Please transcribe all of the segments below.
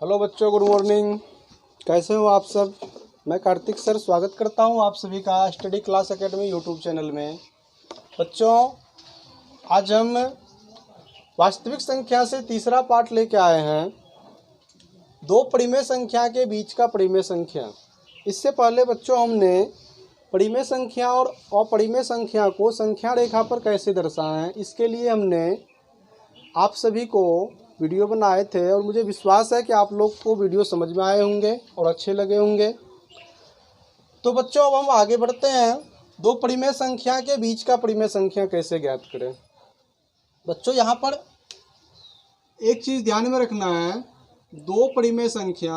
Hello बच्चों, good morning. कैसे हो आप सब? मैं कार्तिक सर स्वागत करता हूं आप सभी का study class academy YouTube channel में। बच्चों, आज हम वास्तविक संख्या से तीसरा पार्ट लेके आए हैं, दो परिमेय संख्या के बीच का परिमेय संख्या। इससे पहले बच्चों हमने परिमेय संख्या और अपरिमेय संख्या को संख्या रेखा पर कैसे दर्शाएं, इसके लिए हमने आप सभी को वीडियो बनाए थे और मुझे विश्वास है कि आप लोग को वीडियो समझ में आए होंगे और अच्छे लगे होंगे। तो बच्चों, अब हम आगे बढ़ते हैं। दो परिमेय संख्या के बीच का परिमेय संख्या कैसे ज्ञात करें। बच्चों, यहाँ पर एक चीज़ ध्यान में रखना है, दो परिमेय संख्या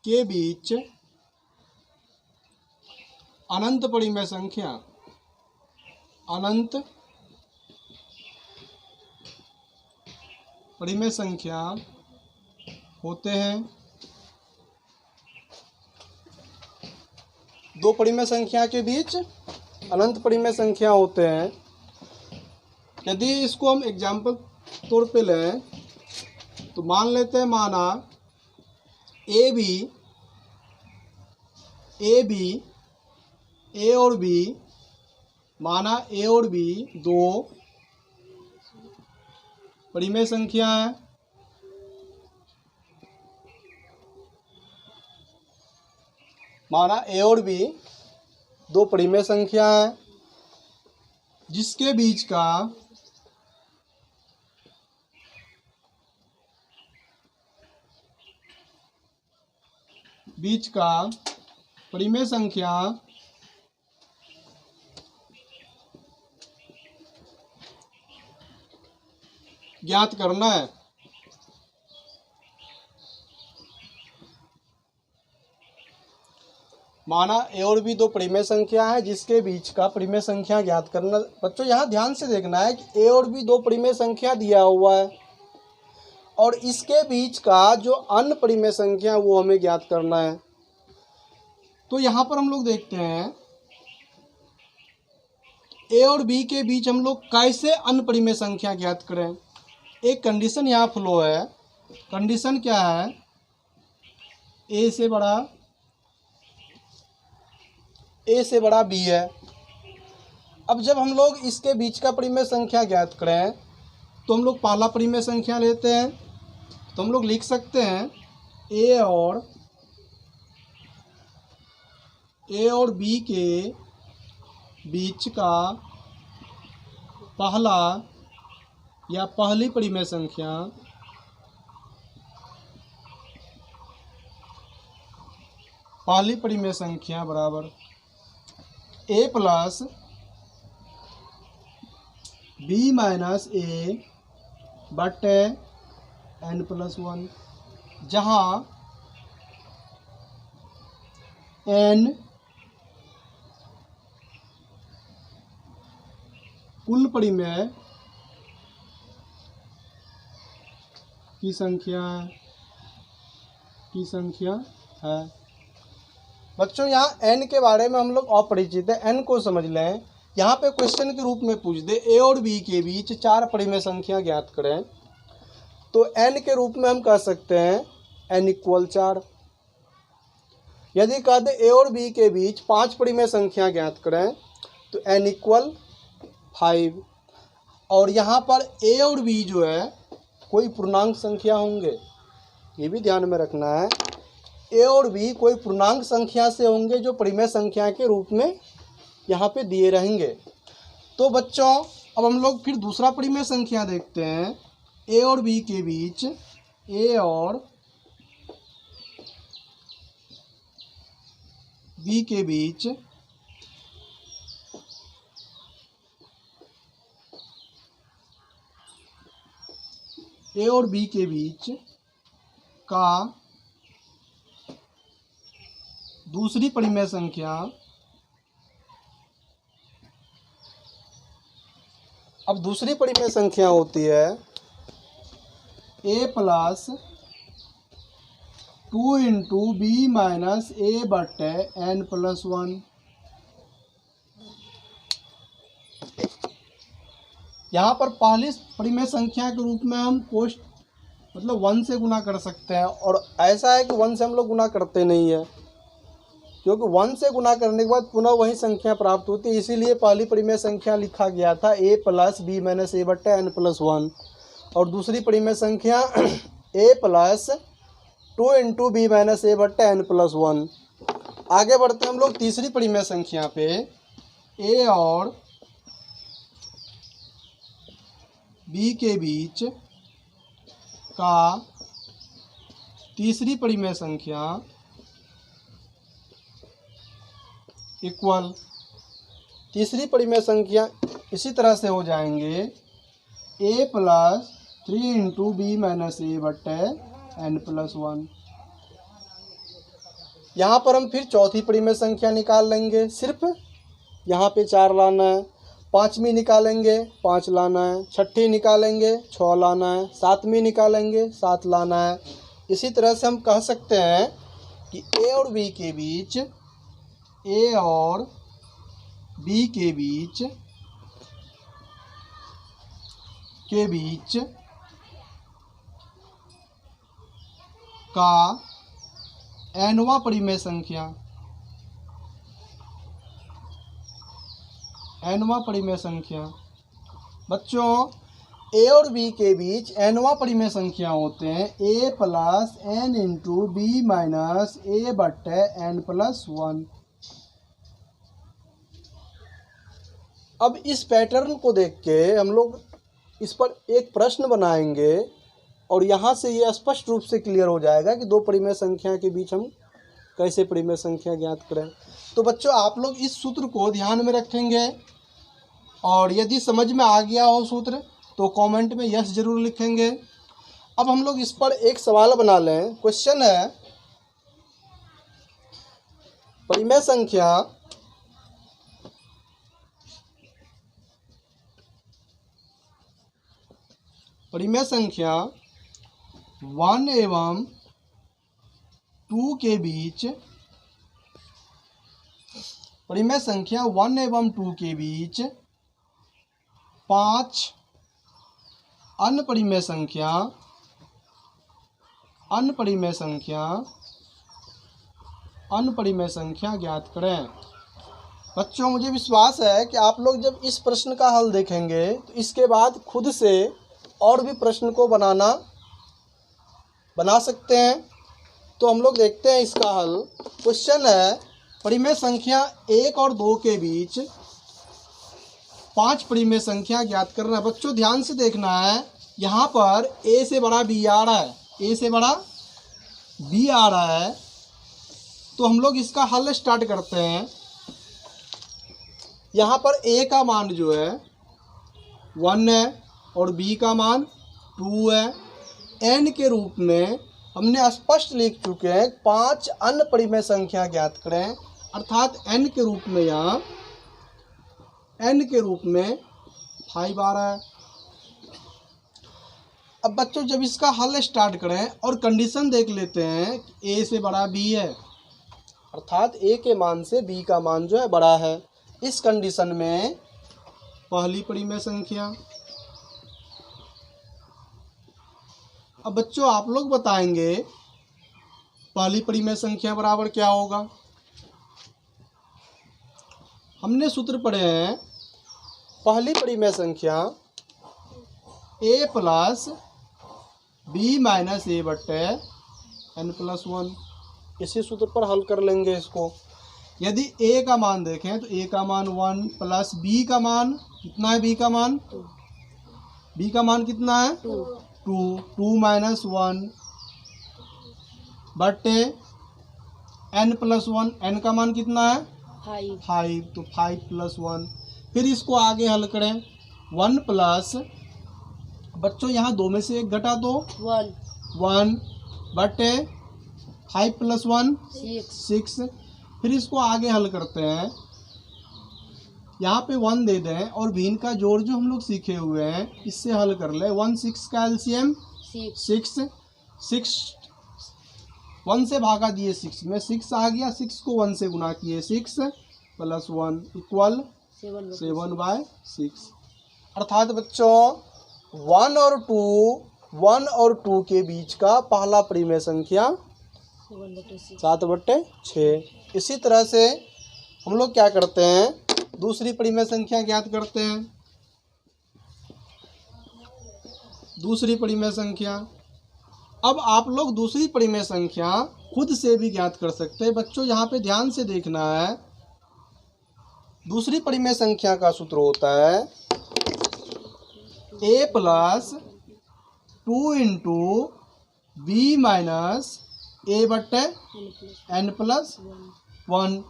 के बीच अनंत परिमेय संख्या होते हैं। दो परिमेय संख्या के बीच अनंत परिमेय संख्या होते हैं। यदि इसको हम एग्जाम्पल तौर पे लें तो मान लेते हैं, माना ए और बी, माना ए और बी दो परिमेय संख्या है। माना ए और बी दो परिमेय संख्या है जिसके बीच का परिमेय संख्या ज्ञात करना है। माना ए और बी दो परिमेय संख्या है जिसके बीच का परिमेय संख्या ज्ञात करना। बच्चों, यहाँ ध्यान से देखना है कि ए और बी दो परिमेय संख्या दिया हुआ है और इसके बीच का जो अन्य परिमेय संख्या वो हमें ज्ञात करना है। तो यहाँ पर हम लोग देखते हैं, ए और बी के बीच हम लोग कैसे अन्य परिमेय संख्या ज्ञात करें। एक कंडीशन यहाँ फ्लो है। कंडीशन क्या है? ए से बड़ा बी है। अब जब हम लोग इसके बीच का परिमेय संख्या ज्ञात करें तो हम लोग पहला परिमेय संख्या लेते हैं। तो हम लोग लिख सकते हैं ए और बी के बीच का पहला या पहली परिमेय संख्या बराबर ए प्लस बी माइनस ए बटे एन प्लस वन, जहाँ एन कुल परिमेय की संख्या है। बच्चों, यहाँ n के बारे में हम लोग अपरिचित है, n को समझ लें। यहाँ पे क्वेश्चन के रूप में पूछ दे ए और बी के बीच चार परिमेय संख्या ज्ञात करें, तो n के रूप में हम कह सकते हैं n इक्वल 4। यदि कह दे ए और बी के बीच पांच परिमेय संख्या ज्ञात करें तो n इक्वल 5। और यहाँ पर ए और बी जो है कोई पूर्णांक संख्या होंगे, ये भी ध्यान में रखना है। ए और बी कोई पूर्णांक संख्या से होंगे जो परिमेय संख्या के रूप में यहाँ पे दिए रहेंगे। तो बच्चों, अब हम लोग फिर दूसरा परिमेय संख्या देखते हैं। ए और बी के बीच का दूसरी परिमेय संख्या। अब दूसरी परिमेय संख्या होती है ए प्लस 2 इंटू बी माइनस ए बटे एन प्लस 1। यहाँ पर पहली परिमेय संख्या के रूप में हम कोष्ट मतलब 1 से गुना कर सकते हैं, और ऐसा है कि 1 से हम लोग गुना करते नहीं है, क्योंकि 1 से गुना करने के बाद पुनः वही संख्या प्राप्त होती है। इसीलिए पहली परिमेय संख्या लिखा गया था a plus B minus A बट्टे n प्लस 1, और दूसरी परिमेय संख्या a plus 2 into B minus A बट्टे n प्लस 1। आगे बढ़ते हैं हम लोग तीसरी परिमेय संख्या पे। a और b के बीच का तीसरी परिमेय संख्या इक्वल, तीसरी परिमेय संख्या इसी तरह से हो जाएंगे a plus 3 into B minus A बट्टे n प्लस 1। यहाँ पर हम फिर चौथी परिमेय संख्या निकाल लेंगे, सिर्फ यहाँ पे 4 लाना है, पाँचवीं निकालेंगे 5 लाना है, छठी निकालेंगे 6 लाना है, सातवीं निकालेंगे 7 लाना है। इसी तरह से हम कह सकते हैं कि a और b के बीच, a और b के बीच का nवां परिमेय संख्या, nवां परिमेय संख्या। बच्चों a और b के बीच nवां परिमेय संख्या होते हैं a plus n into B minus A बट्टे n प्लस 1। अब इस पैटर्न को देख के हम लोग इस पर एक प्रश्न बनाएंगे, और यहाँ से ये स्पष्ट रूप से क्लियर हो जाएगा कि दो परिमेय संख्या के बीच हम कैसे परिमेय संख्या ज्ञात करें। तो बच्चों आप लोग इस सूत्र को ध्यान में रखेंगे, और यदि समझ में आ गया हो सूत्र तो कमेंट में यस जरूर लिखेंगे। अब हम लोग इस पर एक सवाल बना लें। क्वेश्चन है, परिमेय संख्या 1 एवं 2 के बीच, परिमेय संख्या 1 एवं 2 के बीच 5 अन्य परिमेय संख्या ज्ञात करें। बच्चों मुझे विश्वास है कि आप लोग जब इस प्रश्न का हल देखेंगे तो इसके बाद खुद से और भी प्रश्न को बना सकते हैं। तो हम लोग देखते हैं इसका हल। क्वेश्चन है, परिमेय संख्या 1 और 2 के बीच 5 परिमेय संख्या ज्ञात करना है। बच्चों ध्यान से देखना है, यहाँ पर a से बड़ा b आ रहा है, a से बड़ा b आ रहा है। तो हम लोग इसका हल स्टार्ट करते हैं। यहाँ पर a का मान जो है 1 है और b का मान 2 है। n के रूप में हमने स्पष्ट लिख चुके हैं 5 अन्य परिमेय संख्या ज्ञात करें, अर्थात n के रूप में यहाँ n के रूप में 5 आ रहा है। अब बच्चों जब इसका हल स्टार्ट करें और कंडीशन देख लेते हैं, a से बड़ा b है, अर्थात a के मान से b का मान जो है बड़ा है। इस कंडीशन में पहली परिमेय संख्या। अब बच्चों आप लोग बताएंगे पहली परिमेय संख्या बराबर क्या होगा। हमने सूत्र पढ़े हैं, पहली परिमेय संख्या a plus B minus A बट्टे n प्लस 1। इसी सूत्र पर हल कर लेंगे इसको। यदि a का मान देखें तो a का मान 1 प्लस b का मान कितना है, b का मान 2, b का मान कितना है 2 माइनस 1 बट्टे n प्लस 1, n का मान कितना है 5, तो 5 प्लस 1। फिर इसको आगे हल करें, 1 प्लस, बच्चों यहाँ 2 में से 1 घटा दो 1 बट्टे 5 प्लस 1 6। फिर इसको आगे हल करते हैं, यहाँ पे 1 दे दें और भिन्न का जोड़ जो हम लोग सीखे हुए हैं इससे हल कर ले। 1 6 का एलसीएम 6 1 से भागा दिए 6 में 6 आ गया, 6 को 1 से गुना किए 6 प्लस 1 इक्वल 7/6। अर्थात बच्चों 1 और 2 के बीच का पहला परिमेय संख्या 7/6। इसी तरह से हम लोग क्या करते हैं, दूसरी परिमेय संख्या ज्ञात करते हैं। दूसरी परिमेय संख्या, अब आप लोग दूसरी परिमेय संख्या खुद से भी ज्ञात कर सकते हैं। बच्चों यहाँ पे ध्यान से देखना है। दूसरी परिमेय संख्या का सूत्र होता है a + 2 × b - a/n+1।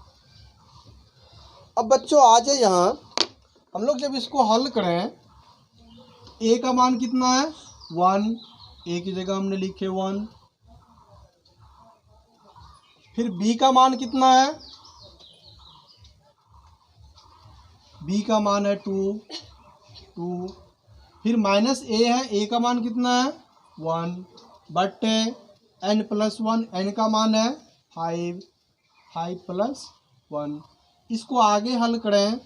अब बच्चों आ जाए यहाँ, हम लोग जब इसको हल करें, a का मान कितना है 1, a की जगह हमने लिखे 1। फिर b का मान कितना है, b का मान है 2। फिर -a है, a का मान कितना है 1 बटे n+1, n का मान है 5 + 1। इसको आगे हल करें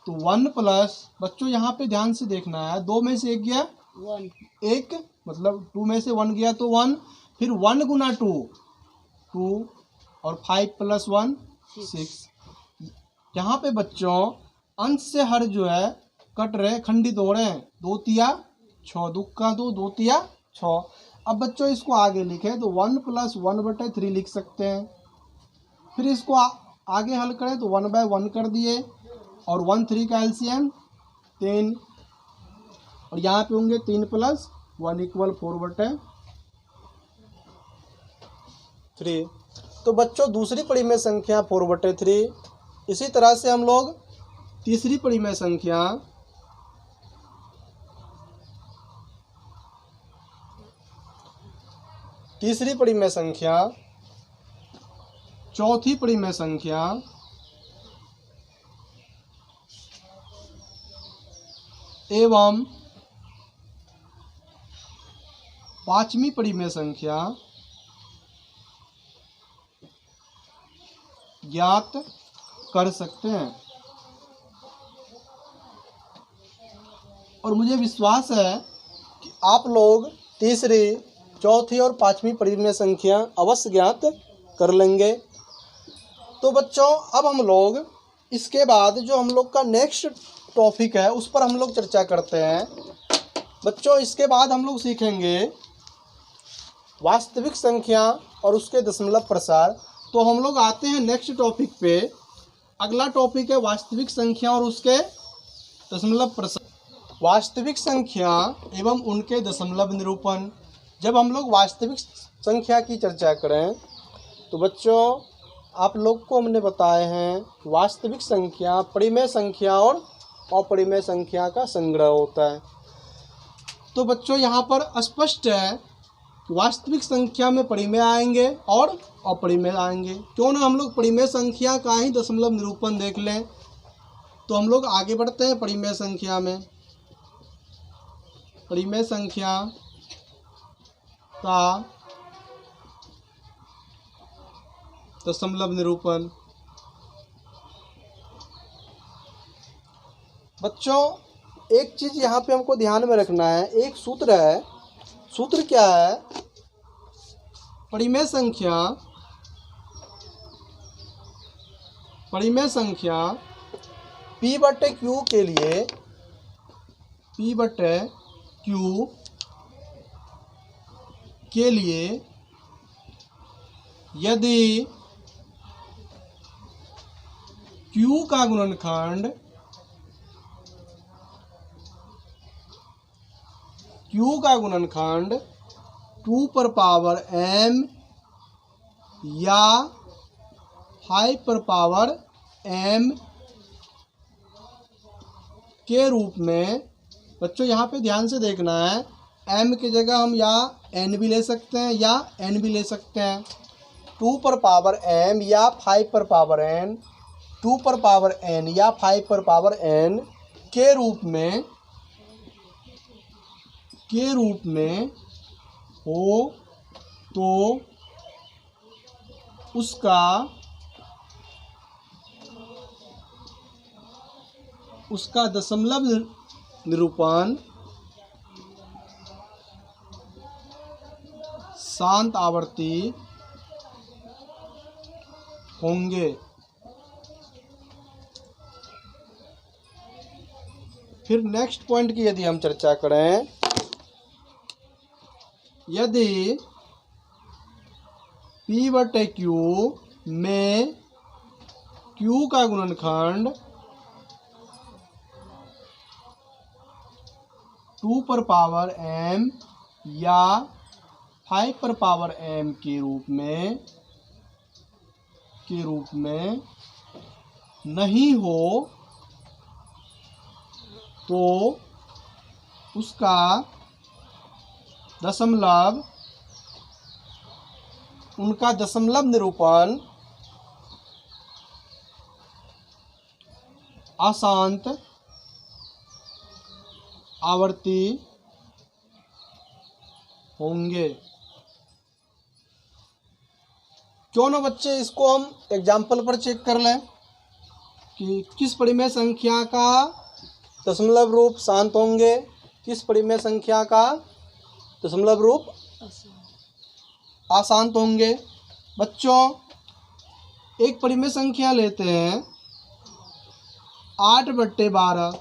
तो 1 प्लस, बच्चों यहाँ पे ध्यान से देखना है, 2 में से 1 गया 1, मतलब 2 में से 1 गया तो 1। फिर 1 गुना 2 और 5 + 1 6। यहाँ पे बच्चों अंश से हर जो है कट रहे, खंडित हो रहे हैं। 2 तिया 6, दुख का 2, 2 तिया 6। अब बच्चों इसको आगे लिखे तो 1 + 1/3 लिख सकते हैं। फिर इसको आगे हल करें तो 1/1 कर दिए, और 1 3 का एलसीएम 10, और यहाँ पे होंगे 3 + 1 = 4/3। तो बच्चों दूसरी परिमेय संख्या 4/3। इसी तरह से हम लोग तीसरी परिमेय संख्या, चौथी परिमेय संख्या एवं पांचवी परिमेय संख्या ज्ञात कर सकते हैं। और मुझे विश्वास है कि आप लोग तीसरी, चौथी और पांचवी परिमेय संख्या अवश्य ज्ञात कर लेंगे। तो बच्चों अब हम लोग इसके बाद जो हम लोग का नेक्स्ट टॉपिक है उस पर हम लोग चर्चा करते हैं। बच्चों इसके बाद हम लोग सीखेंगे वास्तविक संख्या और उसके दशमलव प्रसार। तो हम लोग आते हैं नेक्स्ट टॉपिक पे। अगला टॉपिक है वास्तविक संख्या और उसके दशमलव प्रसार। वास्तविक संख्या एवं उनके दशमलव निरूपण। जब हम लोग वास्तविक संख्या की चर्चा करें तो बच्चों आप लोग को हमने बताए हैं वास्तविक संख्या परिमेय संख्या और अपरिमेय संख्या का संग्रह होता है। तो बच्चों यहाँ पर स्पष्ट है वास्तविक संख्या में परिमेय आएंगे और अपरिमेय आएंगे। क्यों ना हम लोग परिमेय संख्या का ही दशमलव निरूपण देख लें। तो हम लोग आगे बढ़ते हैं परिमेय संख्या में। परिमेय संख्या का दशमलव निरूपण। बच्चों एक चीज़ यहाँ पे हमको ध्यान में रखना है, एक सूत्र है। सूत्र क्या है? परिमेय संख्या P/Q के लिए P/Q के लिए यदि Q का गुणनखंड Q 2m या 5m के रूप में, बच्चों यहाँ पे ध्यान से देखना है, m की जगह हम या n भी ले सकते हैं या n भी ले सकते हैं। 2m या 5n, 2n या 5n के रूप में हो तो उसका दशमलव निरूपण शांत आवर्ती होंगे। फिर नेक्स्ट पॉइंट की यदि हम चर्चा करें, यदि P/Q में Q का गुणनखंड 2m या 5m के रूप में नहीं हो तो उसका दशमलव निरूपण अशांत आवर्ती होंगे। क्यों ना बच्चे, इसको हम एग्जाम्पल पर चेक कर लें कि किस परिमेय संख्या का दशमलव रूप शांत होंगे, किस परिमेय संख्या का दशमलव रूप अशांत होंगे। बच्चों, एक परिमेय संख्या लेते हैं 8/12।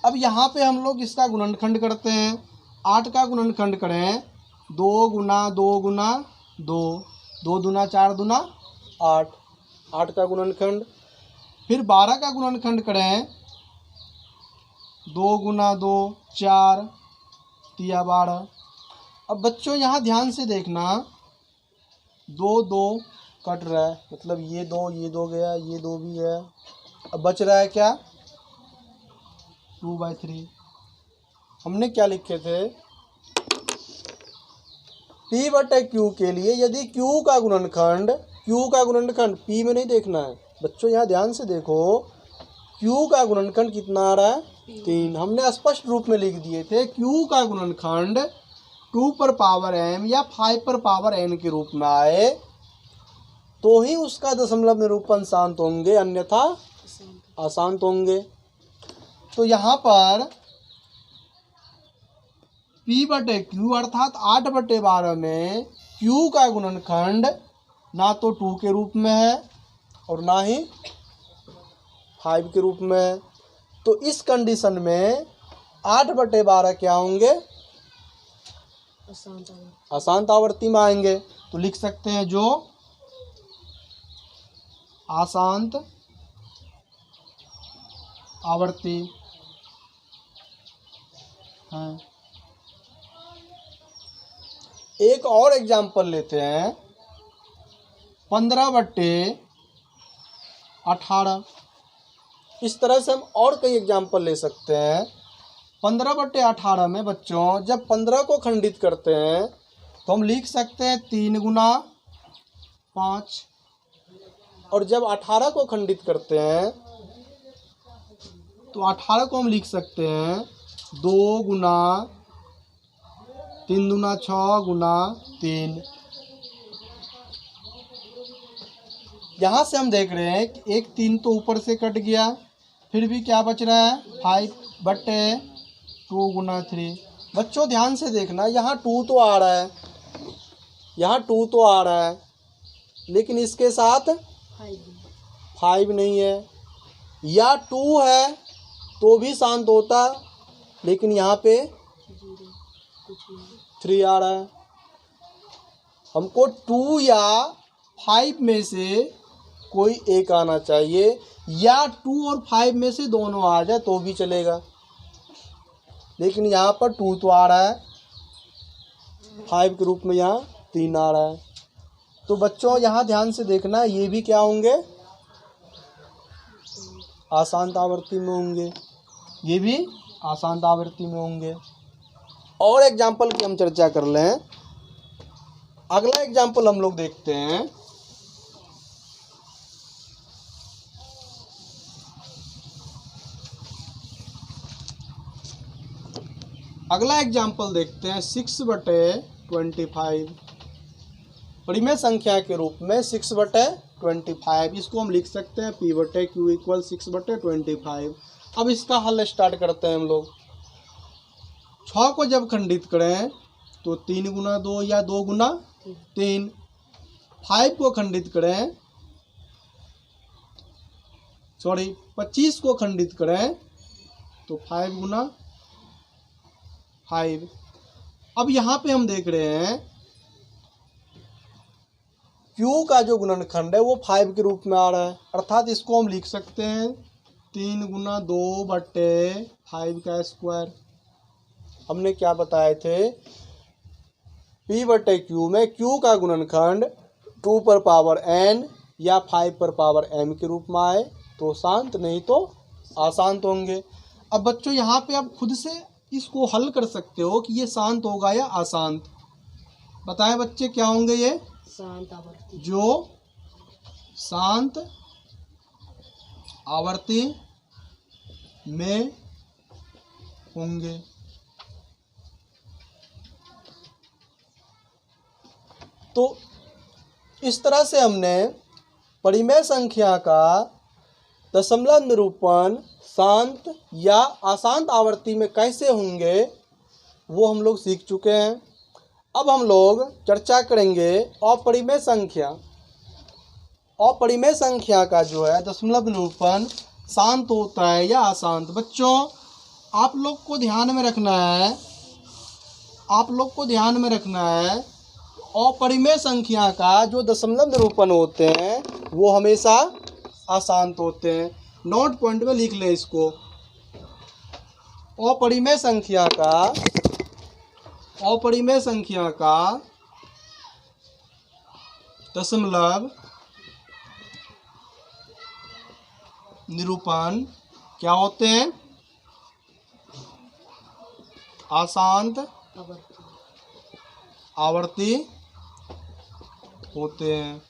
अब यहाँ पे हम लोग इसका गुणनखंड करते हैं। 8 का गुणनखंड करें 2 गुना 2 गुना 2, 2 दूना 4 दूना 8, 8 का गुणनखंड। फिर 12 का गुणनखंड करें 2 गुना 2 4 तिया 12। अब बच्चों यहाँ ध्यान से देखना, 2 2 कट रहा है, मतलब ये 2 गया, ये 2 भी है। अब बच रहा है क्या, 2/3। हमने क्या लिखे थे, P/Q के लिए यदि Q का गुणनखंड P में नहीं देखना है बच्चों, यहाँ ध्यान से देखो, Q का गुणनखंड कितना आ रहा है, 3। हमने स्पष्ट रूप में लिख दिए थे Q का गुणनखंड 2m या 5n के रूप में आए तो ही उसका दशमलव निरूपण शांत होंगे, अन्यथा अशांत होंगे। तो यहाँ पर P/Q अर्थात 8/12 में Q का गुणनखंड ना तो 2 के रूप में है और ना ही 5 के रूप में है। तो इस कंडीशन में 8/12 क्या होंगे, अशांत आवर्ती में आएंगे। तो लिख सकते हैं जो अशांत आवर्ती हैं। एक और एग्जाम्पल लेते हैं 15/18। इस तरह से हम और कई एग्जाम्पल ले सकते हैं। 15/18 में बच्चों जब 15 को खंडित करते हैं तो हम लिख सकते हैं 3 गुना 5, और जब 18 को खंडित करते हैं तो 18 को हम लिख सकते हैं 2 गुना 3 दूना 6 गुना 3। यहाँ से हम देख रहे हैं कि एक 3 तो ऊपर से कट गया, फिर भी क्या बच रहा है, 5/2 गुना 3। बच्चों ध्यान से देखना, यहाँ 2 तो आ रहा है, यहाँ 2 तो आ रहा है, लेकिन इसके साथ 5 नहीं है, या 2 है तो भी शांत होता, लेकिन यहाँ पे 3 आ रहा है। हमको 2 या 5 में से कोई एक आना चाहिए, या 2 और 5 में से दोनों आ जाए तो भी चलेगा, लेकिन यहाँ पर 2 तो आ रहा है, 5 के रूप में यहाँ 3 आ रहा है। तो बच्चों यहाँ ध्यान से देखना, ये भी क्या होंगे, अशांत आवर्ती में होंगे, ये भी अशांत आवर्ती में होंगे। और एग्जाम्पल की हम चर्चा कर लें। अगला एग्जाम्पल हम लोग देखते हैं, अगला एग्जाम्पल देखते हैं 6/25। परिमेय संख्या के रूप में 6/25 25। इसको हम लिख सकते हैं P/Q इक्वल 6/25। अब इसका हल स्टार्ट करते हैं हम लोग। 6 को जब खंडित करें तो 3 गुना 2 या 2 गुना 3। 5 को खंडित करें 25 को खंडित करें तो 5 गुना 5। अब यहाँ पे हम देख रहे हैं Q का जो गुणनखंड है वो 5 के रूप में आ रहा है, अर्थात इसको हम लिख सकते हैं 3 गुना 2/5 का स्क्वायर। हमने क्या बताए थे, P/Q में Q का गुणनखंड 2 पर पावर n या 5 पर पावर m के रूप में आए तो शांत, नहीं तो अशांत होंगे। अब बच्चों यहाँ पे आप खुद से इसको हल कर सकते हो कि ये शांत होगा या अशांत। बताएं बच्चे क्या होंगे ये? शांत आवर्ती। जो शांत आवर्ती में होंगे। तो इस तरह से हमने परिमेय संख्या का दशमलव निरूपण शांत या अशांत आवर्ती में कैसे होंगे वो हम लोग सीख चुके हैं। अब हम लोग चर्चा करेंगे अपरिमेय संख्या। अपरिमेय संख्या का जो है दशमलव निरूपण शांत होता है या अशांत। बच्चों आप लोग को ध्यान में रखना है, अपरिमेय संख्या का जो दशमलव निरूपण होते हैं वो हमेशा अशांत होते हैं। नोट पॉइंट में लिख लें इसको। अपरिमेय संख्या का दशमलव निरूपण क्या होते हैं? अशांत आवर्ती होते हैं।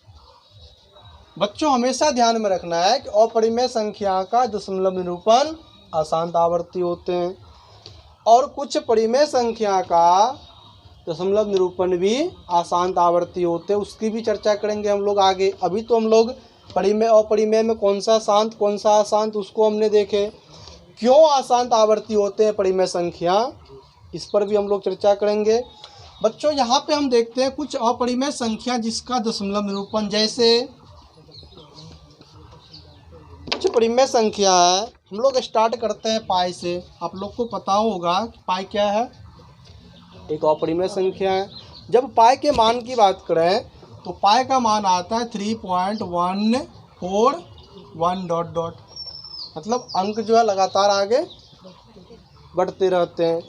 बच्चों हमेशा ध्यान में रखना है कि अपरिमेय संख्या का दशमलव निरूपण अशांत आवर्ती होते हैं और कुछ परिमेय संख्या का दशमलव निरूपण भी अशांत आवर्ती होते हैं। उसकी भी चर्चा करेंगे हम लोग आगे। अभी तो हम लोग परिमेय और अपरिमेय में कौन सा शांत कौन सा अशांत उसको हमने देखे। क्यों अशांत आवर्ती होते हैं परिमेय संख्या, इस पर भी हम लोग चर्चा करेंगे। बच्चों यहाँ पे हम देखते हैं कुछ अपरिमेय संख्या जिसका दशमलव निरूपण, जैसे कुछ परिमेय संख्या है। हम लोग स्टार्ट करते हैं पाई से। आप लोग को पता होगा कि पाई क्या है, एक अपरिमेय संख्या है। जब पाई के मान की बात करें तो पाई का मान आता है 3.141 ... मतलब अंक जो है लगातार आगे बढ़ते रहते हैं।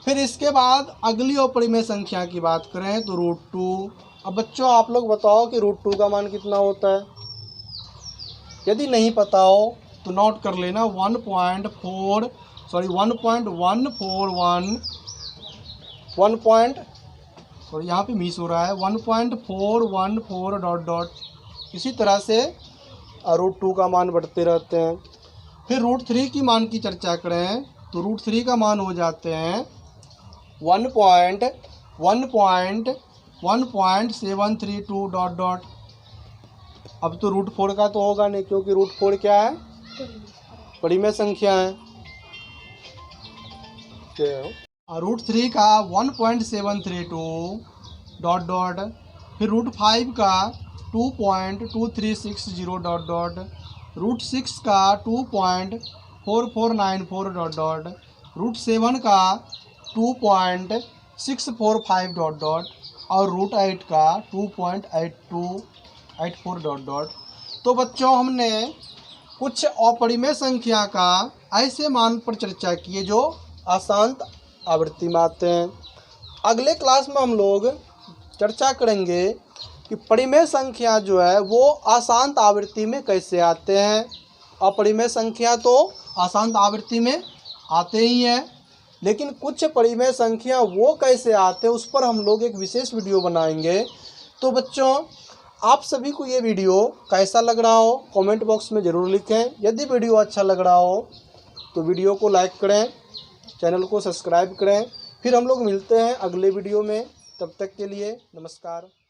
फिर इसके बाद अगली अपरिमेय संख्या की बात करें तो √2। अब बच्चों आप लोग बताओ कि √2 का मान कितना होता है। यदि नहीं पता हो तो नोट कर लेना 1.141 यहाँ पे मिस हो रहा है 1.414 ... इसी तरह से √2 का मान बढ़ते रहते हैं। फिर √3 की मान की चर्चा करें तो √3 का मान हो जाते हैं 1.1732 ... अब तो √4 का तो होगा नहीं, क्योंकि √4 क्या है, परिमेय संख्या है। √3 का 1.732 ... फिर √5 का 2.2360 ... √6 का 2.4494 ... √7 का 2.645 ... और √8 का 2.8284 ... तो बच्चों हमने कुछ अपरिमेय संख्या का ऐसे मान पर चर्चा की है जो अशांत आवृत्ति में आते हैं। अगले क्लास में हम लोग चर्चा करेंगे कि परिमेय संख्या जो है वो अशांत आवृत्ति में कैसे आते हैं। अपरिमेय संख्या तो अशांत आवृत्ति में आते ही हैं, लेकिन कुछ परिमेय संख्या वो कैसे आते हैं उस पर हम लोग एक विशेष वीडियो बनाएंगे। तो बच्चों आप सभी को ये वीडियो कैसा लग रहा हो कमेंट बॉक्स में ज़रूर लिखें। यदि वीडियो अच्छा लग रहा हो तो वीडियो को लाइक करें, चैनल को सब्सक्राइब करें। फिर हम लोग मिलते हैं अगले वीडियो में, तब तक के लिए नमस्कार।